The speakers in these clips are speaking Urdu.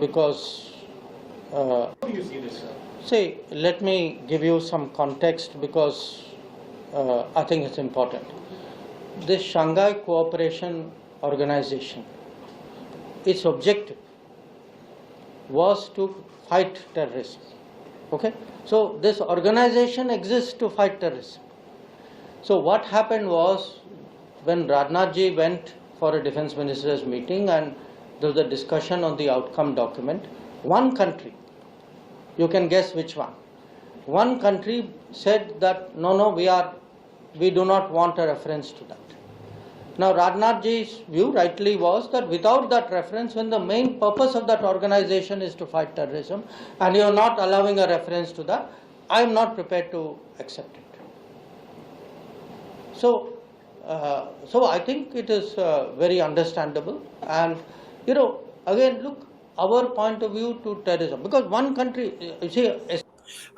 Because How do you see this, sir? see, let me give you some context because I think it's important. This Shanghai Cooperation Organization, its objective was to fight terrorism. Okay, so this organization exists to fight terrorism. So what happened was, when Rajnath ji went for a defense ministers meeting and there was a discussion on the outcome document, one country, you can guess which one country said that no, we do not want a reference to that. Now Rajnath ji's view rightly was that without that reference, when the main purpose of that organization is to fight terrorism and you are not allowing a reference to that, I am not prepared to accept it. So I think it is very understandable. And again, look, our point of view to terrorism, because one country, you see.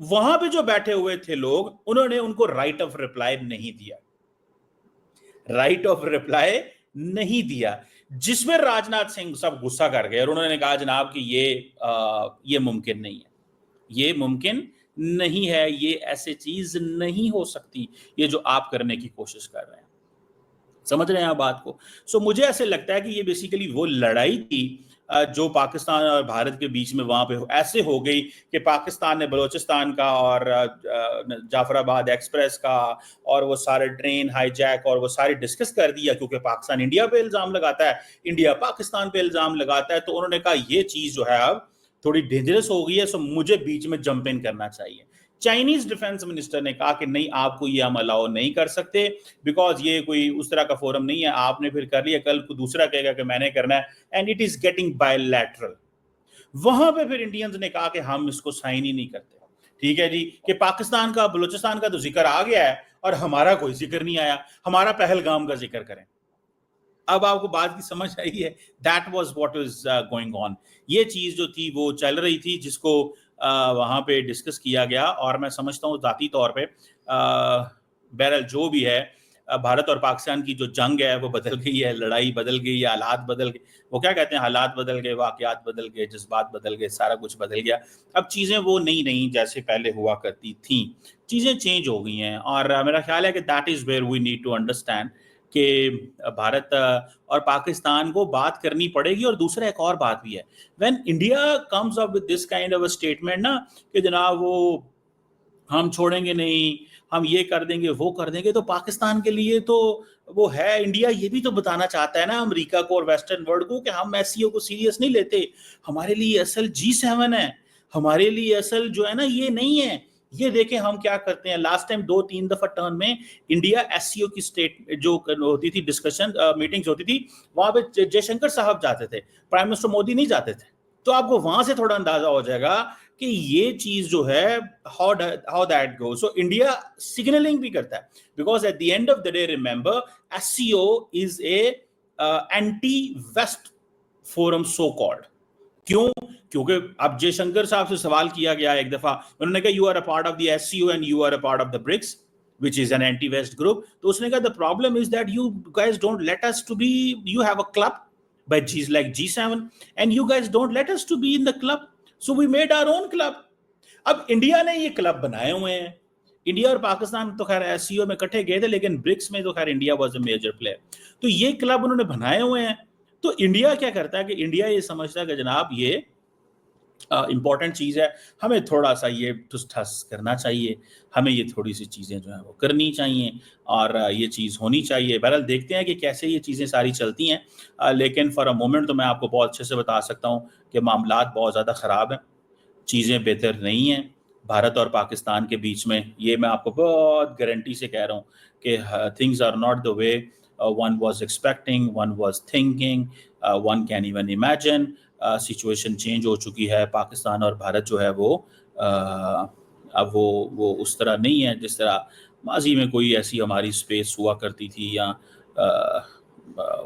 وہاں پہ جو بیٹھے ہوئے تھے لوگ, انہوں نے ان کو رائٹ آف ریپلائی نہیں دیا, رائٹ آف ریپلائی نہیں دیا, جس میں راجناتھ سنگھ سب غصہ کر گئے اور انہوں نے کہا جناب کہ یہ ممکن نہیں ہے, یہ ممکن نہیں ہے, یہ ایسے چیز نہیں ہو سکتی یہ جو آپ کرنے کی کوشش کر رہے ہیں. سمجھ رہے ہیں آپ بات کو؟ سو مجھے ایسے لگتا ہے کہ یہ بیسیکلی وہ لڑائی تھی جو پاکستان اور بھارت کے بیچ میں وہاں پہ ایسے ہو گئی کہ پاکستان نے بلوچستان کا اور جعفر آباد ایکسپریس کا اور وہ سارے ٹرین ہائی جیک اور وہ سارے ڈسکس کر دیا, کیونکہ پاکستان انڈیا پہ الزام لگاتا ہے, انڈیا پاکستان پہ الزام لگاتا ہے, تو انہوں نے کہا یہ چیز جو ہے اب تھوڑی ڈینجرس ہو گئی ہے, سو مجھے بیچ میں جمپ ان کرنا چاہیے. چائنیز ڈیفنس منسٹر نے کہا کہ نہیں, آپ کو یہ ہم الاؤ نہیں کر سکتے بیکاز یہ کوئی اس طرح کا فورم نہیں ہے, آپ نے پھر کر لیا, کل کو دوسرا کہے گا کہ میں نے کرنا ہے, and it is getting bilateral. وہاں پہ پھر انڈینز نے کہا کہ ہم اس کو سائن ہی نہیں کرتے. ٹھیک ہے جی, کہ پاکستان کا بلوچستان کا تو ذکر آ گیا ہے اور ہمارا کوئی ذکر نہیں آیا, ہمارا پہلگام کا ذکر کریں. اب آپ کو بات کی سمجھ آئی ہے؟ That was what is going on. یہ چیز جو تھی وہ چل رہی تھی جس کو وہاں پہ ڈسکس کیا گیا, اور میں سمجھتا ہوں ذاتی طور پہ بہرحال جو بھی ہے, بھارت اور پاکستان کی جو جنگ ہے وہ بدل گئی ہے, لڑائی بدل گئی ہے, حالات بدل گئے, وہ کیا کہتے ہیں, حالات بدل گئے, واقعات بدل گئے, جذبات بدل گئے, سارا کچھ بدل گیا. اب چیزیں وہ نہیں جیسے پہلے ہوا کرتی تھیں, چیزیں چینج ہو گئی ہیں. اور میرا خیال ہے کہ that is where we need to understand کہ بھارت اور پاکستان کو بات کرنی پڑے گی. اور دوسرا ایک اور بات بھی ہے, when India comes up with this kind of a statement نا کہ جناب وہ ہم چھوڑیں گے نہیں, ہم یہ کر دیں گے وہ کر دیں گے, تو پاکستان کے لیے تو وہ ہے, انڈیا یہ بھی تو بتانا چاہتا ہے نا امریکہ کو اور ویسٹرن ورلڈ کو کہ ہم ایسیوں کو سیریس نہیں لیتے, ہمارے لیے اصل G7 ہے, ہمارے لیے اصل جو ہے نا یہ نہیں ہے. یہ دیکھیں ہم کیا کرتے ہیں. لاسٹ ٹائم 2-3 دفعہ ٹرن میں انڈیا ایس سی او کی اسٹیٹ جو ہوتی تھی, ڈسکشن میٹنگز ہوتی تھی, وہاں پہ جے شنکر صاحب جاتے تھے, پرائم منسٹر مودی نہیں جاتے تھے. تو آپ کو وہاں سے تھوڑا اندازہ ہو جائے گا کہ یہ چیز جو ہے how that goes. So India signaling بھی کرتا ہے, because at the end of the day remember SCO is a anti-West forum so called. کیوں؟ کیونکہ اب جے شنکر صاحب سے سوال کیا گیا ایک دفعہ, انہوں نے کہا you are a part of the SCO and you are a part of the BRICS which is an anti-West group. تو اس نے کہا the problem is that you guys don't let us to be, you have a club but G's like G7 and you guys don't let us to be in the club, so we made our own club. اب انڈیا نے یہ کلب بنائے ہوئے ہیں, انڈیا اور پاکستان تو خیر ایس سی او میں کٹھے گئے تھے, لیکن برکس میں تو خیر India was a major player. تو یہ کلب انہوں نے بنائے ہوئے ہیں. تو انڈیا کیا کرتا ہے کہ انڈیا یہ سمجھتا ہے کہ جناب یہ امپورٹنٹ چیز ہے, ہمیں تھوڑا سا یہ ٹھس ٹھس کرنا چاہیے, ہمیں یہ تھوڑی سی چیزیں جو ہیں وہ کرنی چاہیے اور یہ چیز ہونی چاہیے. بہرحال دیکھتے ہیں کہ کیسے یہ چیزیں ساری چلتی ہیں, لیکن فار اے مومنٹ تو میں آپ کو بہت اچھے سے بتا سکتا ہوں کہ معاملات بہت زیادہ خراب ہیں, چیزیں بہتر نہیں ہیں بھارت اور پاکستان کے بیچ میں. یہ میں آپ کو بہت گارنٹی سے کہہ رہا ہوں کہ things are not the way one was expecting, one was thinking, one can even imagine. Situation change ہو چکی ہے. پاکستان اور بھارت جو ہے وہ اب وہ اس طرح نہیں ہے جس طرح ماضی میں کوئی ایسی ہماری اسپیس ہوا کرتی تھی, یا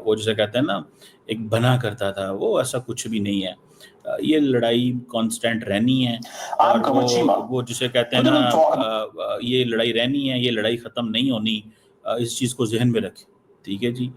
وہ جسے کہتے ہیں نا ایک بنا کرتا تھا, وہ ایسا کچھ بھی نہیں ہے. یہ لڑائی کانسٹنٹ رہنی ہے, اور وہ جسے کہتے ہیں نا یہ لڑائی رہنی ہے, یہ لڑائی ختم نہیں ہونی. اس چیز کو ذہن میں رکھیں, ٹھیک ہے جی.